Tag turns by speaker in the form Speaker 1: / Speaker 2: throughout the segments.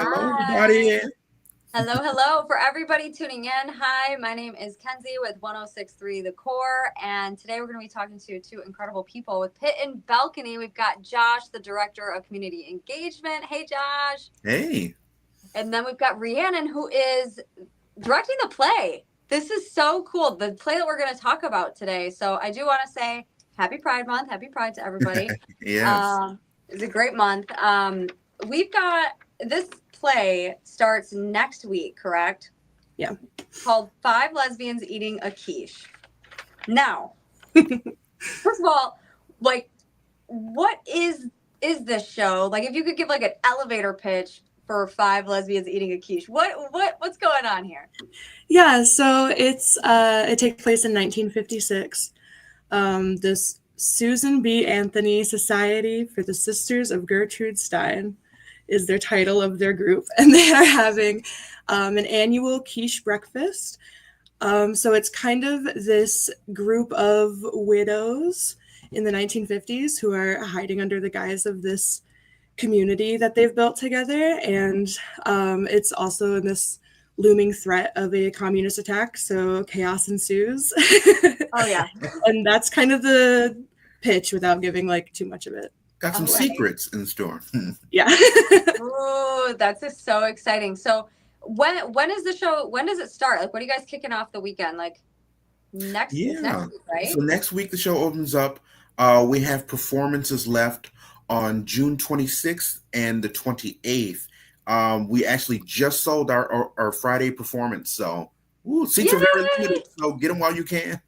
Speaker 1: Hello,
Speaker 2: Hi.
Speaker 1: everybody.
Speaker 2: Hello. For everybody tuning in, hi, my name is Kenzie with 1063 The Core, and today we're going to be talking to two incredible people with Pit and Balcony. We've got Josh, the Director of Community Engagement. Hey, Josh.
Speaker 1: Hey.
Speaker 2: And then we've got Rhiannon, who is directing the play. This is so cool, the play that we're going to talk about today. So I do want to say Happy Pride Month. Happy Pride to everybody.
Speaker 1: Yes.
Speaker 2: It's a great month. We've got this play starts next week, correct?
Speaker 3: Yeah.
Speaker 2: Called Five Lesbians Eating a Quiche. Now, first of all, like, what is this show? Like, if you could give like an elevator pitch for Five Lesbians Eating a Quiche, what's going on here?
Speaker 3: Yeah, so it takes place in 1956. This Susan B. Anthony Society for the Sisters of Gertrude Stein is their title of their group, and they are having an annual quiche breakfast. So it's kind of this group of widows in the 1950s who are hiding under the guise of this community that they've built together, and it's also in this looming threat of a communist attack, so chaos ensues.
Speaker 2: Oh yeah.
Speaker 3: And that's kind of the pitch without giving like too much of it.
Speaker 1: Got some secrets in store.
Speaker 3: Yeah.
Speaker 2: Oh, that's just so exciting. So when is the show? When does it start? Like, what are you guys kicking off the weekend? Like next week, right?
Speaker 1: So next week the show opens up. We have performances left on June 26th and the 28th. We actually just sold our Friday performance, so seats are very limited, so get them while you can.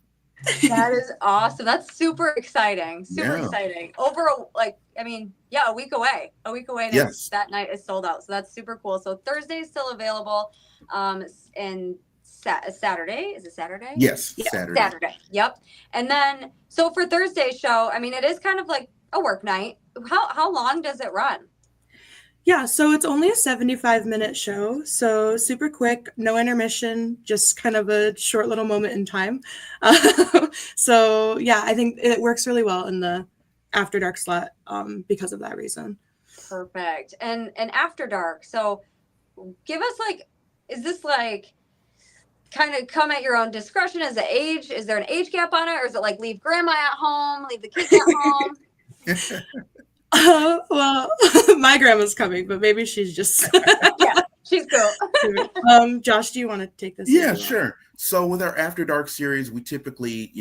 Speaker 2: That is awesome. That's super exciting. Exciting. Over a week away. A week away.
Speaker 1: Yes.
Speaker 2: That night is sold out. So that's super cool. So Thursday is still available. And Saturday. Is it Saturday?
Speaker 1: Yes.
Speaker 2: Yeah,
Speaker 1: Saturday.
Speaker 2: Saturday. Yep. And then so for Thursday's show, I mean, it is kind of like a work night. How long does it run?
Speaker 3: Yeah, so it's only a 75-minute show, so super quick, no intermission, just kind of a short little moment in time. So yeah, I think it works really well in the After Dark slot because of that reason.
Speaker 2: Perfect. And After Dark, so give us like, is this like kind of come at your own discretion as an age? Is there an age gap on it, or is it like leave grandma at home, leave the kids at home?
Speaker 3: Well, my grandma's coming, but maybe she's just
Speaker 2: yeah, she's cool.
Speaker 3: Josh, do you want to take this?
Speaker 1: Yeah, sure. So with our After Dark series, we typically,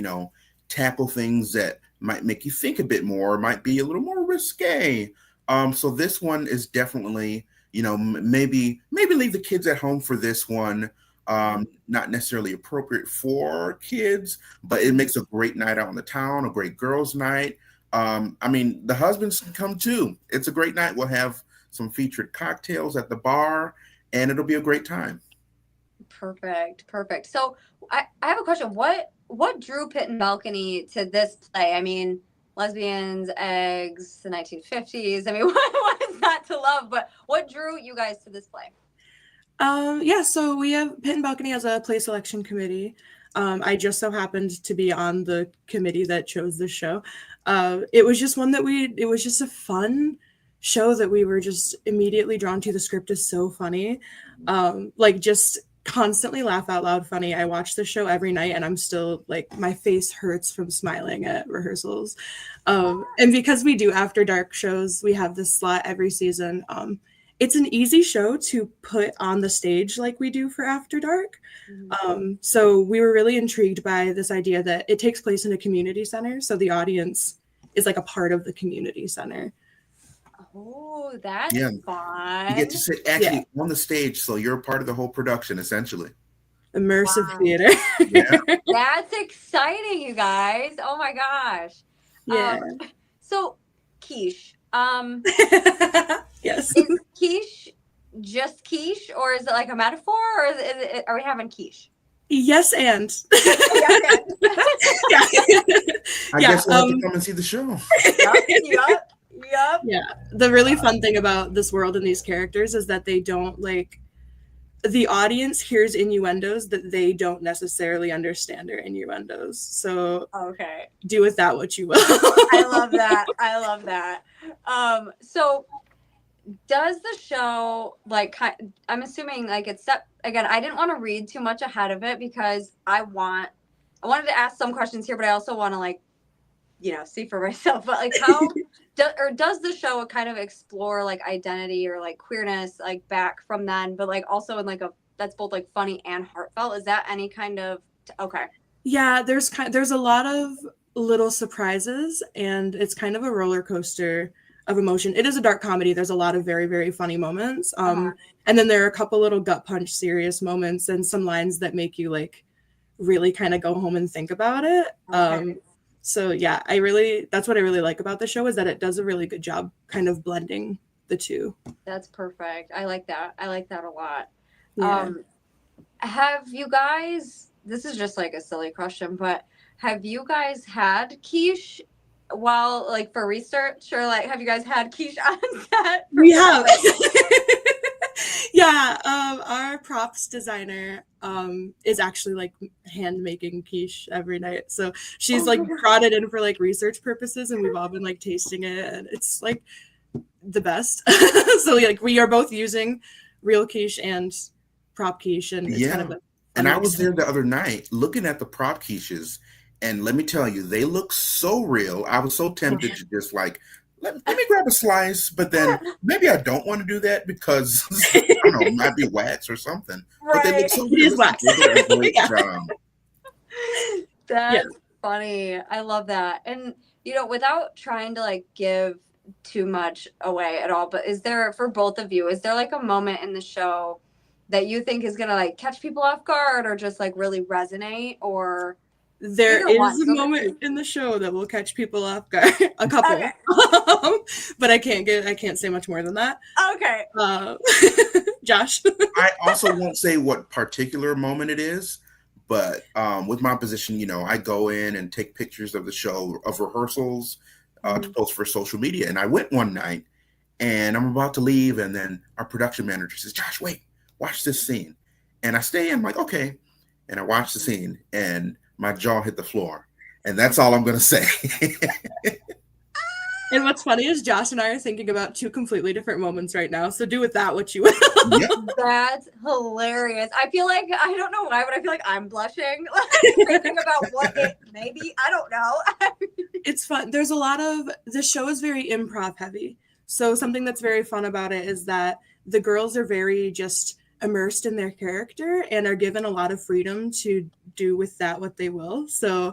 Speaker 1: tackle things that might make you think a bit more, might be a little more risque. So this one is definitely, maybe leave the kids at home for this one. Not necessarily appropriate for kids, but it makes a great night out in the town, a great girls' night. The husbands can come too. It's a great night. We'll have some featured cocktails at the bar, and it'll be a great time.
Speaker 2: Perfect. So I have a question. What drew Pit and Balcony to this play? I mean, lesbians, eggs, the 1950s. I mean, what is not to love? But what drew you guys to this play?
Speaker 3: Yeah, so we have Pit and Balcony as a play selection committee. I just so happened to be on the committee that chose this show. It was just one that it was just a fun show that we were just immediately drawn to. The script is so funny. Just constantly laugh out loud funny. I watch the show every night and I'm still like, my face hurts from smiling at rehearsals. And because we do After Dark shows, we have this slot every season. It's an easy show to put on the stage like we do for After Dark. So we were really intrigued by this idea that it takes place in a community center. So the audience is like a part of the community center.
Speaker 2: Oh, that's fun.
Speaker 1: You get to sit actually on the stage. So you're a part of the whole production, essentially.
Speaker 3: Immersive theater.
Speaker 1: Yeah.
Speaker 2: That's exciting, you guys. Oh my gosh.
Speaker 3: Yeah.
Speaker 2: So quiche.
Speaker 3: Yes.
Speaker 2: Is quiche just quiche, or is it like a metaphor, or are we having quiche?
Speaker 3: Yes, and.
Speaker 1: I guess we'll have to come and see the show.
Speaker 2: Yep.
Speaker 3: Yeah. The really fun thing about this world and these characters is that they don't the audience hears innuendos that they don't necessarily understand are innuendos. So do with that what you will.
Speaker 2: I love that. So does the show like I'm assuming like it's set again, I didn't want to read too much ahead of it because I wanted to ask some questions here, but I also want to like, see for myself. But like how does the show kind of explore like identity or like queerness like back from then, but like also in like that's both like funny and heartfelt? Is that any kind of okay?
Speaker 3: Yeah, there's a lot of little surprises, and it's kind of a roller coaster of emotion. It is a dark comedy. There's a lot of very, very funny moments. And then there are a couple little gut punch serious moments and some lines that make you like really kind of go home and think about it.
Speaker 2: Okay.
Speaker 3: So yeah, that's what I really like about the show, is that it does a really good job kind of blending the two.
Speaker 2: That's perfect. I like that. I like that a lot.
Speaker 3: Yeah.
Speaker 2: Have you guys, this is just like a silly question, but have you guys had quiche while like for research, or like have you guys had quiche on set?
Speaker 3: We have. Yeah, our props designer is actually like hand making quiche every night. So she's like brought it in for like research purposes, and we've all been like tasting it, and it's like the best. So like we are both using real quiche and prop quiche, and it's kind of a
Speaker 1: and I was there the other night looking at the prop quiches, and let me tell you, they look so real. I was so tempted to just like, let me grab a slice, but then maybe I don't want to do that because I don't know, it might be wax or something.
Speaker 2: Right.
Speaker 1: But they look so
Speaker 3: It is wax.
Speaker 2: That's funny. I love that. And without trying to like give too much away at all, but is there, for both of you, is there like a moment in the show that you think is gonna like catch people off guard or just like really resonate? Or
Speaker 3: there is a moment in the show that will catch people off guard, a couple. Okay. But I can't say much more than that.
Speaker 2: Okay.
Speaker 3: Josh.
Speaker 1: I also won't say what particular moment it is, but with my position, I go in and take pictures of the show, of rehearsals, to post for social media. And I went one night and I'm about to leave, and then our production manager says, "Josh, wait, watch this scene." And I stay in, I'm like, okay. And I watch the scene and my jaw hit the floor. And that's all I'm going to say.
Speaker 3: And what's funny is Josh and I are thinking about two completely different moments right now. So do with that what you will.
Speaker 1: Yep.
Speaker 2: That's hilarious. I feel like, I don't know why, but I feel like I'm blushing. Thinking about what it maybe, I don't know.
Speaker 3: It's fun. There's a lot of, the show is very improv heavy. So something that's very fun about it is that the girls are very just immersed in their character and are given a lot of freedom to do with that what they will. So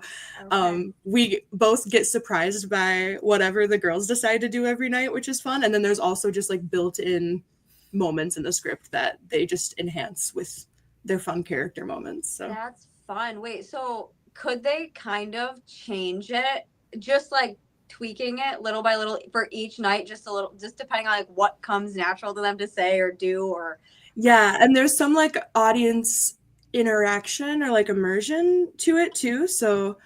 Speaker 3: we both get surprised by whatever the girls decide to do every night, which is fun. And then there's also just like built-in moments in the script that they just enhance with their fun character moments. So
Speaker 2: that's fun. Wait, so could they kind of change it, just like tweaking it little by little for each night, just a little, just depending on like what comes natural to them to say or do? Or
Speaker 3: yeah, and there's some like audience interaction or like immersion to it too. So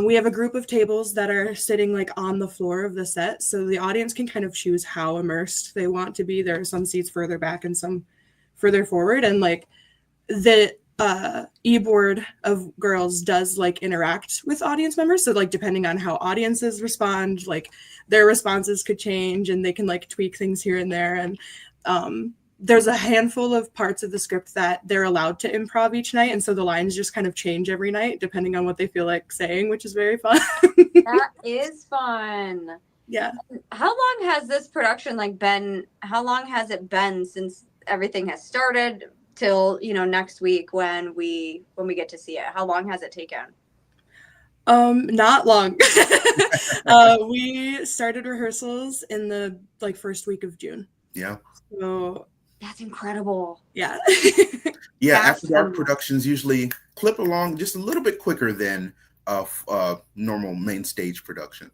Speaker 3: we have a group of tables that are sitting like on the floor of the set, so the audience can kind of choose how immersed they want to be. There are some seats further back and some further forward, and like the e-board of girls does like interact with audience members, so like depending on how audiences respond, like their responses could change and they can like tweak things here and there. And there's a handful of parts of the script that they're allowed to improv each night, and so the lines just kind of change every night depending on what they feel like saying, which is very fun.
Speaker 2: That is fun.
Speaker 3: Yeah.
Speaker 2: How long has this production like been? How long has it been since everything has started till next week when we get to see it? How long has it taken?
Speaker 3: Not long. We started rehearsals in the like first week of June.
Speaker 1: Yeah.
Speaker 3: So
Speaker 2: that's incredible.
Speaker 3: Yeah.
Speaker 1: Yeah, After Dark productions usually clip along just a little bit quicker than a normal main stage production.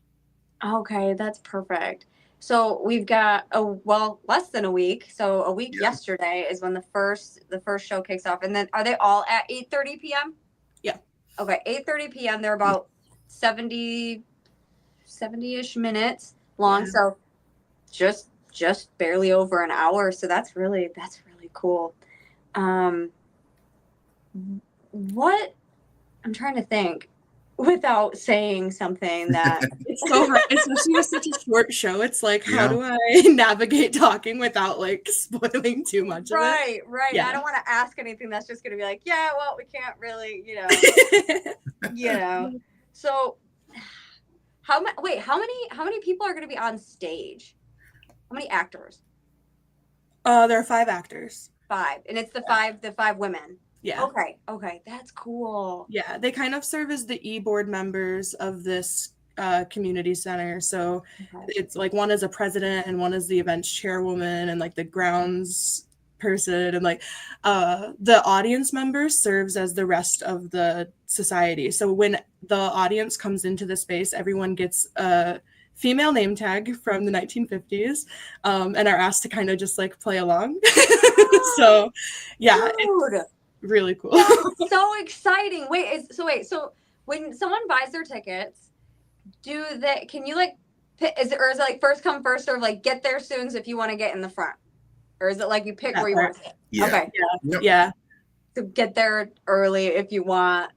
Speaker 2: Okay, that's perfect. So we've got less than a week. So a week yesterday is when the first show kicks off. And then are they all at 8:30 p.m.?
Speaker 3: Yeah.
Speaker 2: Okay, 8:30 p.m. They're about 70-ish minutes long. Yeah. So just barely over an hour. So that's really cool. What I'm trying to think. without saying something that
Speaker 3: It's so hard, especially with such a short show. It's like, how
Speaker 1: Yeah.
Speaker 3: do I navigate talking without like spoiling too much of it?
Speaker 2: right.
Speaker 3: Yeah.
Speaker 2: I don't want to ask anything that's just gonna be like, yeah, well, we can't really, So how many people are gonna be on stage? How many actors?
Speaker 3: There are 5 actors.
Speaker 2: 5. And it's the five women.
Speaker 3: Yeah.
Speaker 2: Okay, that's cool.
Speaker 3: Yeah, they kind of serve as the e-board members of this community center. So it's like one is a president and one is the events chairwoman and like the grounds person, and like the audience members serves as the rest of the society. So when the audience comes into the space, everyone gets a female name tag from the 1950s and are asked to kind of just like play along. So yeah,
Speaker 2: Dude.
Speaker 3: it's really cool.
Speaker 2: That's so exciting. So when someone buys their tickets, can you like is it like first come first serve, like get there soon if you want to get in the front? Or is it like you pick where you want to sit?
Speaker 1: Yeah.
Speaker 2: Okay.
Speaker 3: Yeah.
Speaker 2: So get there early if you want.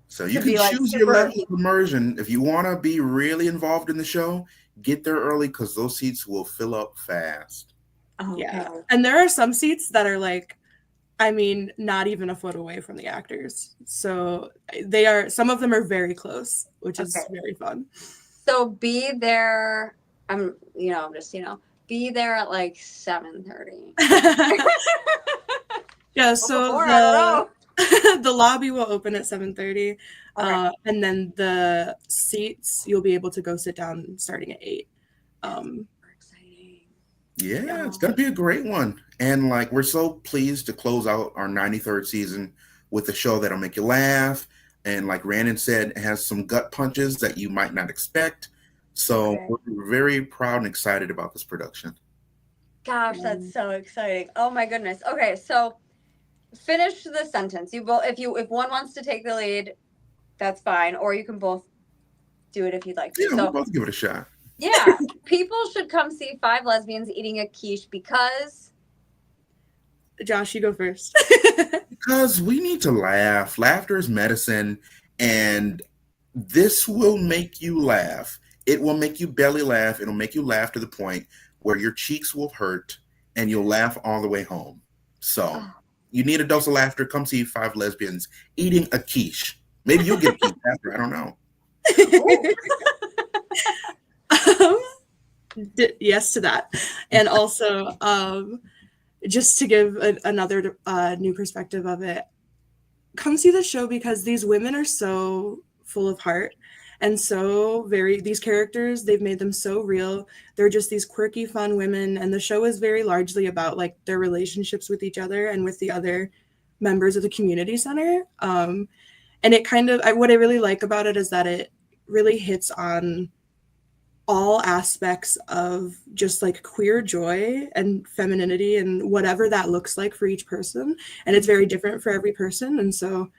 Speaker 1: So you can choose your level of immersion. If you want to be really involved in the show, get there early because those seats will fill up fast.
Speaker 2: Okay.
Speaker 3: Yeah. And there are some seats that are like, I mean, not even a foot away from the actors. So some of them are very close, which is very fun.
Speaker 2: So be there. Be there at like 7:30.
Speaker 3: Yeah. So the lobby will open at 7:30, and then the seats you'll be able to go sit down starting at 8.
Speaker 2: Exciting.
Speaker 1: Yeah, it's gonna be a great one, and like we're so pleased to close out our 93rd season with a show that'll make you laugh, and like Rhiannon said, it has some gut punches that you might not expect. So we're very proud and excited about this production.
Speaker 2: Gosh, that's so exciting! Oh my goodness. Okay, so finish the sentence. You both, if one wants to take the lead, that's fine, or you can both do it if you'd like to.
Speaker 1: Yeah, we'll both give it a shot.
Speaker 2: Yeah, people should come see 5 lesbians eating a quiche because.
Speaker 3: Josh, you go first.
Speaker 1: Because we need to laugh. Laughter is medicine, and this will make you laugh. It will make you belly laugh. It'll make you laugh to the point where your cheeks will hurt, and you'll laugh all the way home. So you need a dose of laughter. Come see 5 lesbians eating a quiche. Maybe you'll get a quiche after. I don't know.
Speaker 3: Yes to that. And also, just to give another new perspective of it, come see the show because these women are so full of heart and these characters, they've made them so real. They're just these quirky, fun women, and the show is very largely about like their relationships with each other and with the other members of the community center. And it kind of, what I really like about it is that it really hits on all aspects of just like queer joy and femininity and whatever that looks like for each person. And it's very different for every person. And so,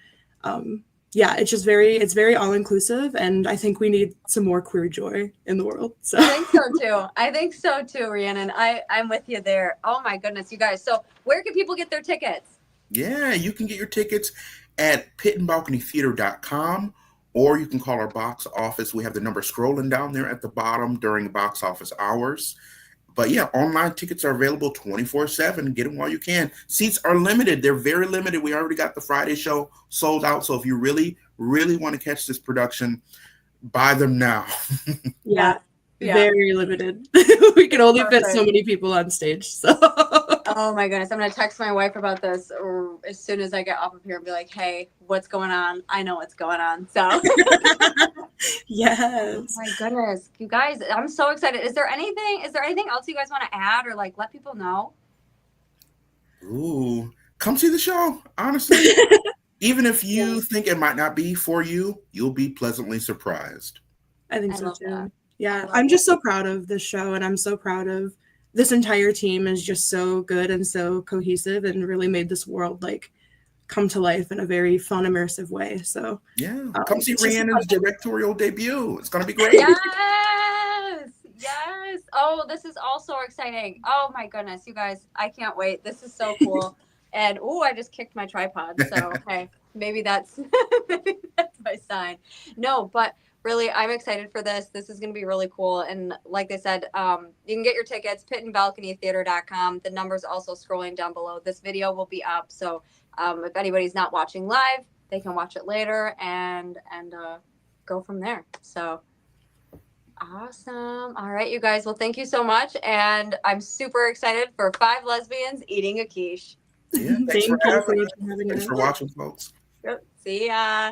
Speaker 3: it's just it's very all-inclusive. And I think we need some more queer joy in the world. So
Speaker 2: I think so too, Rhiannon. I'm with you there. Oh my goodness, you guys. So where can people get their tickets?
Speaker 1: Yeah, you can get your tickets at pitandbalconytheater.com, or you can call our box office. We have the number scrolling down there at the bottom during box office hours. But yeah, online tickets are available 24/7. Get them while you can. Seats are limited. They're very limited. We already got the Friday show sold out. So if you really, really want to catch this production, buy them now.
Speaker 3: Yeah. Very limited. We can only fit so many people on stage. So.
Speaker 2: Oh my goodness. I'm going to text my wife about this as soon as I get off of here and be like, hey, what's going on? I know what's going on. So.
Speaker 3: Yes.
Speaker 2: Oh my goodness. You guys, I'm so excited. Is there anything else you guys want to add or like let people know?
Speaker 1: Ooh, come see the show. Honestly, even if you think it might not be for you, you'll be pleasantly surprised.
Speaker 3: I think so too. That. Yeah. I'm just so proud of this show, and I'm so proud of this entire team is just so good and so cohesive and really made this world like come to life in a very fun, immersive way. So
Speaker 1: yeah, come see Rhiannon's directorial debut. It's going to be great.
Speaker 2: Yes. Oh, this is all so exciting. Oh my goodness, you guys, I can't wait. This is so cool. And I just kicked my tripod. So, okay. maybe that's maybe that's my sign. No, but really, I'm excited for this. This is going to be really cool. And like they said, you can get your tickets, pitandbalconytheater.com. The number's also scrolling down below. This video will be up. So if anybody's not watching live, they can watch it later and go from there. So awesome. All right, you guys. Well, thank you so much. And I'm super excited for 5 lesbians eating a quiche.
Speaker 1: Yeah, thanks
Speaker 3: Thank
Speaker 1: for
Speaker 3: you
Speaker 1: having
Speaker 3: so
Speaker 1: us.
Speaker 3: much for having
Speaker 1: Thanks
Speaker 3: us.
Speaker 1: for watching, folks.
Speaker 2: Yep. See ya.